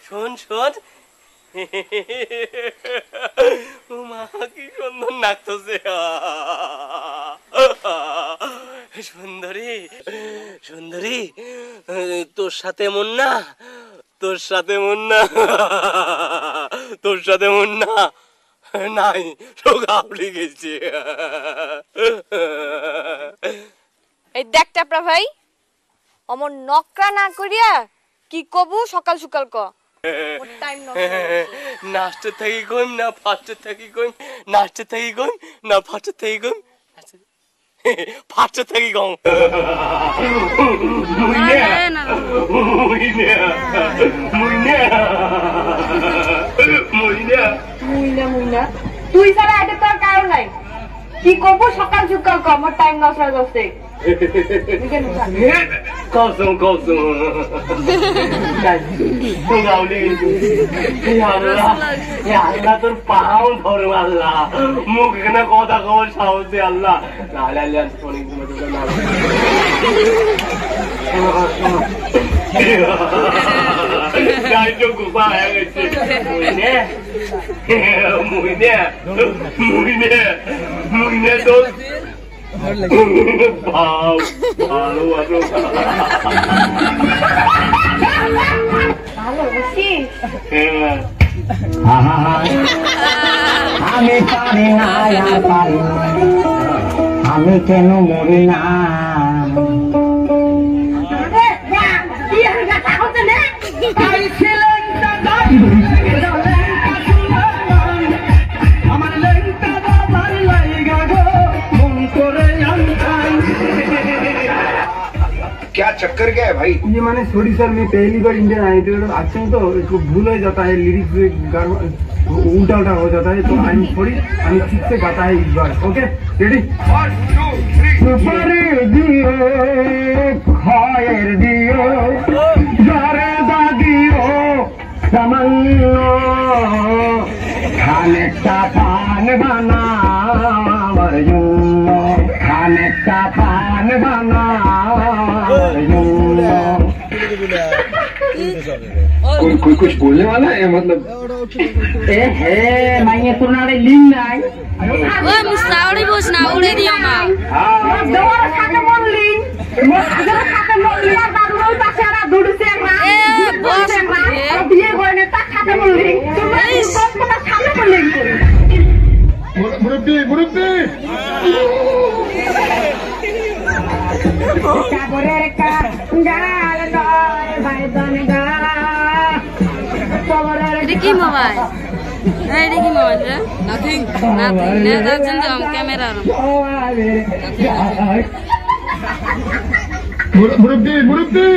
শোন শোন মা কি সুন্দর নাচতেছে সুন্দরী সুন্দরী তোর সাথে মন না তোর সাথে মন না তোর সাথে মন না নাই গাবড়ি গেছে এই দেখ টাপরা ভাই অমর নকরা না করিয়া কি কবু সকাল সকাল ক টাইম নাচতে থাকি কইম না ফাটতে থাকি কইম নাচতে থাকি কইম না ফাটতে থাকি কইম ফাটতে থাকি কম তুই ছাড়া এটা তোর কারণ নাই কি করবো সকাল সকাল ক আমার টাইম নষ্ট হয়ে যাচ্ছে কসম কসম আল্লাহ তোর পাও ধরো আল্লাহ মুখ এখানে কথা খবর সাহসে আল্লাহ গুফা হয়ে গেছে মুইনে তো আমি পারি না পারি আমি কেন মরি না क्या चक्कर क्या है भाई? ये मैंने सॉरी सर मैं पहली बार इंडियन आई थी अच्छा तो इसको भूल हो जाता है लिरिक्स उल्टा उल्टा हो जाता है तो आई एम सॉरी আমি ঠিক से गाता है इस बार ओके रेडी 1 2 3 दियो खायर दियो जारे दागियो तमन्नो खाने का पान बना मरयूं खाने का पान बना कोई कुछ बोलने वाला है मतलब ए है मैं तुम्हारे लिंग নাই ওই মুস্তাউড়ি বস না উড়ে দিও মা দোর খাতে বললি মোর খাতে বললি আর দাদুর পাশে আর দুড়ছে না এ বস বিয়ে করেনে তা খাতে বললি তুমি সব কথা খাতে বললি মুরব্বি মুরব্বি সাগরের গাল গাল ভাই বনগা এটা কি মোবাইল এটা কি মোবাইল রে নাথিং নাথিং না দেখছেন তো ক্যামেরা মুরব্বি মুরব্বি